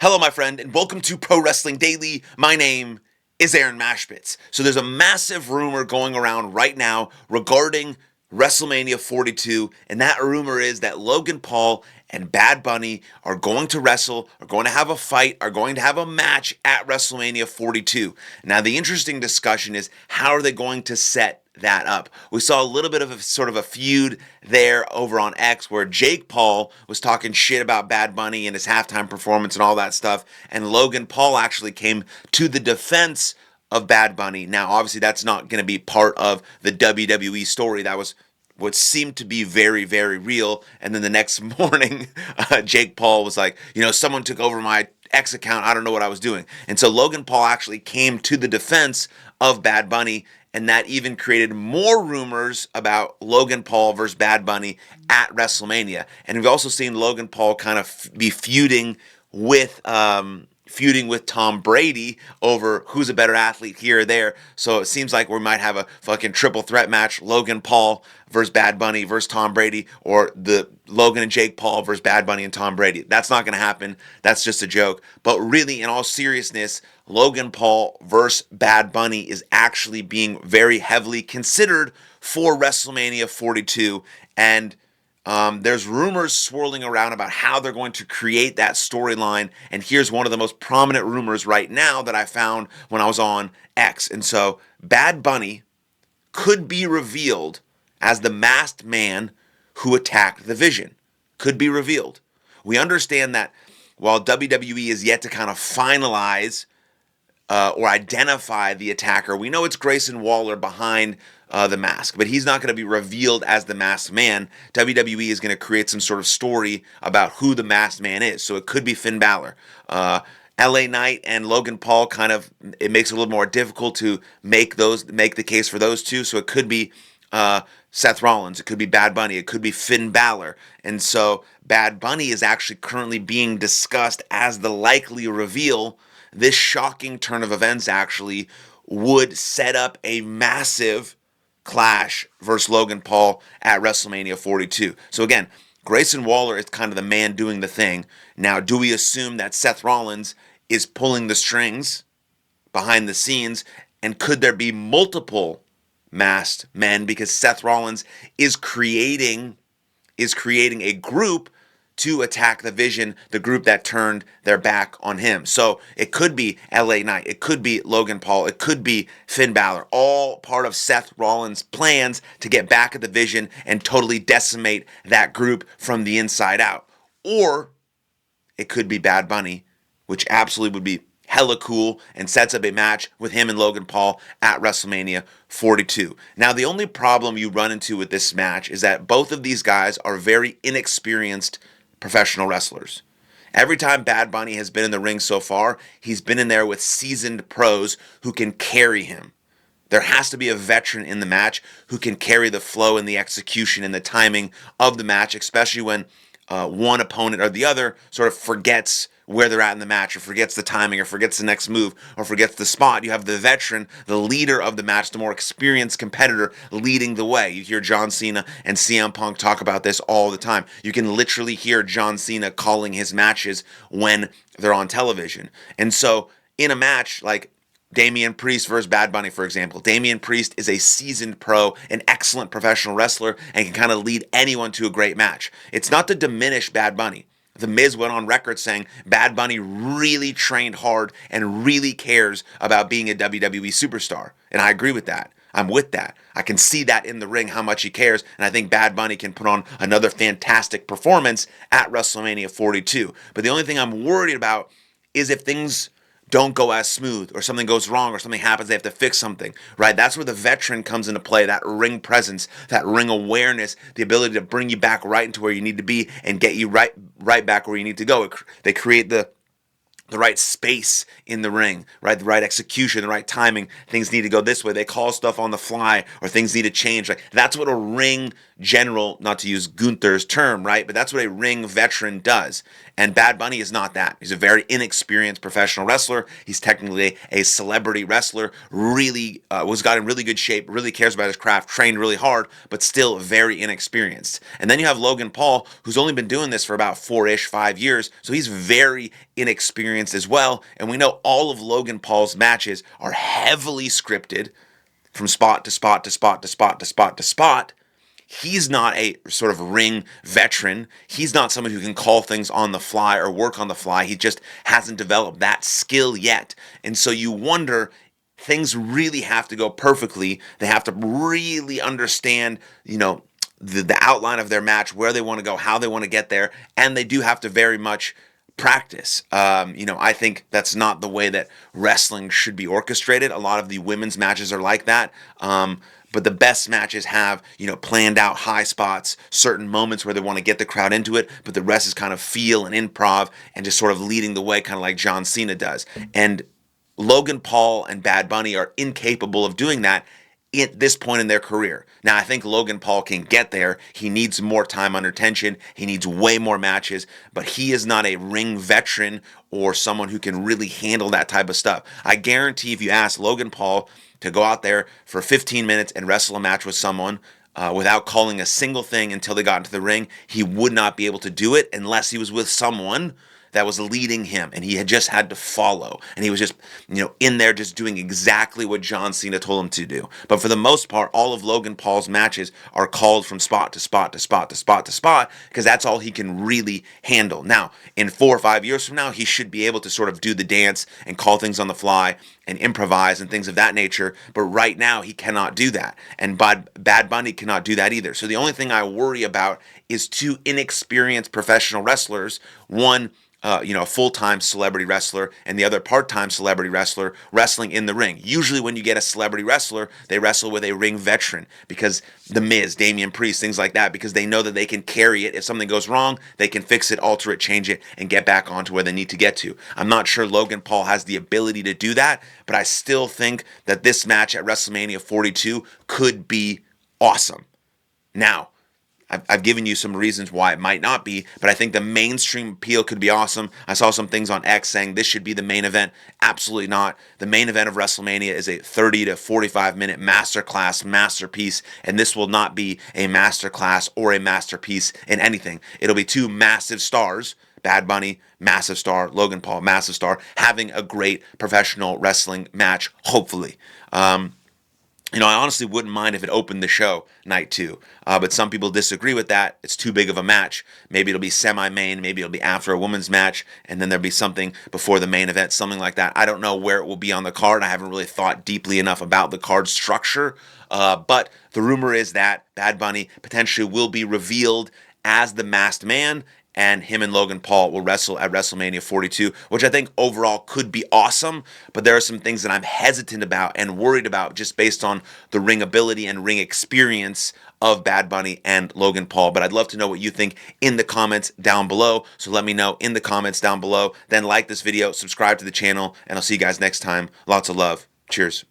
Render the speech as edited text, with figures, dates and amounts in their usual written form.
Hello, my friend, and welcome to Pro Wrestling Daily. My name is Aaron Machbitz. So there's a massive rumor going around right now regarding WrestleMania 42, and that rumor is that Logan Paul and Bad Bunny are going to wrestle, are going to have a fight, are going to have a match at WrestleMania 42. Now, the interesting discussion is how are they going to set that up? We saw a little bit of a sort of a feud there over on X where Jake Paul was talking shit about Bad Bunny and his halftime performance and all that stuff, and Logan Paul actually came to the defense of Bad Bunny. Now, obviously, that's not going to be part of the WWE story. That was what seemed to be very, very real. And then the next morning, Jake Paul was like, someone took over my X account. I don't know what I was doing. And so Logan Paul actually came to the defense of Bad Bunny, and that even created more rumors about Logan Paul versus Bad Bunny at WrestleMania. And we've also seen Logan Paul kind of be feuding with Tom Brady over who's a better athlete here or there. So it seems like we might have a fucking triple threat match: Logan Paul versus Bad Bunny versus Tom Brady, or the Logan and Jake Paul versus Bad Bunny and Tom Brady. That's not going to happen. That's just a joke. But really, in all seriousness, Logan Paul versus Bad Bunny is actually being very heavily considered for WrestleMania 42. And there's rumors swirling around about how they're going to create that storyline. And here's one of the most prominent rumors right now that I found when I was on X. And so Bad Bunny could be revealed as the masked man who attacked the Vision. Could be revealed. We understand that while WWE is yet to kind of finalize or identify the attacker, we know it's Grayson Waller behind the mask, but he's not going to be revealed as the masked man. WWE is going to create some sort of story about who the masked man is. So it could be Finn Balor. LA Knight and Logan Paul it makes it a little more difficult to make the case for those two. So it could be Seth Rollins, it could be Bad Bunny, it could be Finn Balor. And so Bad Bunny is actually currently being discussed as the likely reveal. This shocking turn of events actually would set up a massive clash versus Logan Paul at WrestleMania 42. So again, Grayson Waller is kind of the man doing the thing. Now, do we assume that Seth Rollins is pulling the strings behind the scenes? And could there be multiple masked men, because Seth Rollins is creating a group to attack the Vision, the group that turned their back on him? So it could be LA Knight, it could be Logan Paul, it could be Finn Balor, all part of Seth Rollins' plans to get back at the Vision and totally decimate that group from the inside out. Or it could be Bad Bunny, which absolutely would be hella cool and sets up a match with him and Logan Paul at WrestleMania 42. Now, the only problem you run into with this match is that both of these guys are very inexperienced professional wrestlers. Every time Bad Bunny has been in the ring so far, he's been in there with seasoned pros who can carry him. There has to be a veteran in the match who can carry the flow and the execution and the timing of the match, especially when one opponent or the other sort of forgets where they're at in the match, or forgets the timing, or forgets the next move, or forgets the spot. You have the veteran, the leader of the match, the more experienced competitor leading the way. You hear John Cena and CM Punk talk about this all the time. You can literally hear John Cena calling his matches when they're on television. And so in a match like Damian Priest versus Bad Bunny, for example, Damian Priest is a seasoned pro, an excellent professional wrestler, and can kind of lead anyone to a great match. It's not to diminish Bad Bunny. The Miz went on record saying Bad Bunny really trained hard and really cares about being a WWE superstar. And I agree with that. I'm with that. I can see that in the ring, how much he cares. And I think Bad Bunny can put on another fantastic performance at WrestleMania 42. But the only thing I'm worried about is if things don't go as smooth, or something goes wrong, or something happens, they have to fix something, right? That's where the veteran comes into play, that ring presence, that ring awareness, the ability to bring you back right into where you need to be and get you right back where you need to go. They create the the right space in the ring, right? The right execution, the right timing. Things need to go this way. They call stuff on the fly, or things need to change. Like, that's what a ring general, not to use Gunther's term, right? But that's what a ring veteran does. And Bad Bunny is not that. He's a very inexperienced professional wrestler. He's technically a celebrity wrestler. Really was got in really good shape. Really cares about his craft. Trained really hard, but still very inexperienced. And then you have Logan Paul, who's only been doing this for about 5 years. So he's very inexperienced as well. And we know all of Logan Paul's matches are heavily scripted from spot to spot to spot to spot to spot to spot. He's not a sort of ring veteran. He's not someone who can call things on the fly or work on the fly. He just hasn't developed that skill yet. And so you wonder, things really have to go perfectly. They have to really understand, the outline of their match, where they want to go, how they want to get there. And they do have to very much practice. I think that's not the way that wrestling should be orchestrated. A lot of the women's matches are like that. But the best matches have, planned out high spots, certain moments where they want to get the crowd into it, but the rest is kind of feel and improv and just sort of leading the way, kind of like John Cena does. And Logan Paul and Bad Bunny are incapable of doing that at this point in their career. Now, I think Logan Paul can get there. He needs more time under tension. He needs way more matches, but he is not a ring veteran or someone who can really handle that type of stuff. I guarantee if you ask Logan Paul to go out there for 15 minutes and wrestle a match with someone without calling a single thing until they got into the ring, he would not be able to do it unless he was with someone that was leading him, and he had just had to follow, and he was just, in there just doing exactly what John Cena told him to do. But for the most part, all of Logan Paul's matches are called from spot to spot to spot to spot to spot, because that's all he can really handle. Now, in 4 or 5 years from now, he should be able to sort of do the dance and call things on the fly and improvise and things of that nature, but right now he cannot do that, and Bad Bunny cannot do that either. So the only thing I worry about is two inexperienced professional wrestlers, one a full-time celebrity wrestler and the other part-time celebrity wrestler wrestling in the ring. Usually when you get a celebrity wrestler, they wrestle with a ring veteran, because The Miz, Damian Priest, things like that, because they know that they can carry it. If something goes wrong, they can fix it, alter it, change it, and get back onto where they need to get to. I'm not sure Logan Paul has the ability to do that, but I still think that this match at WrestleMania 42 could be awesome. Now, I've given you some reasons why it might not be, but I think the mainstream appeal could be awesome. I saw some things on X saying this should be the main event. Absolutely not. The main event of WrestleMania is a 30 to 45 minute masterclass, masterpiece, and this will not be a masterclass or a masterpiece in anything. It'll be two massive stars, Bad Bunny, massive star, Logan Paul, massive star, having a great professional wrestling match, hopefully. I honestly wouldn't mind if it opened the show night 2, but some people disagree with that. It's too big of a match. Maybe it'll be semi-main, maybe it'll be after a women's match, and then there'll be something before the main event, something like that. I don't know where it will be on the card. I haven't really thought deeply enough about the card structure, but the rumor is that Bad Bunny potentially will be revealed as the masked man, and him and Logan Paul will wrestle at WrestleMania 42, which I think overall could be awesome, but there are some things that I'm hesitant about and worried about just based on the ring ability and ring experience of Bad Bunny and Logan Paul. But I'd love to know what you think in the comments down below, so let me know in the comments down below. Then like this video, subscribe to the channel, and I'll see you guys next time. Lots of love. Cheers.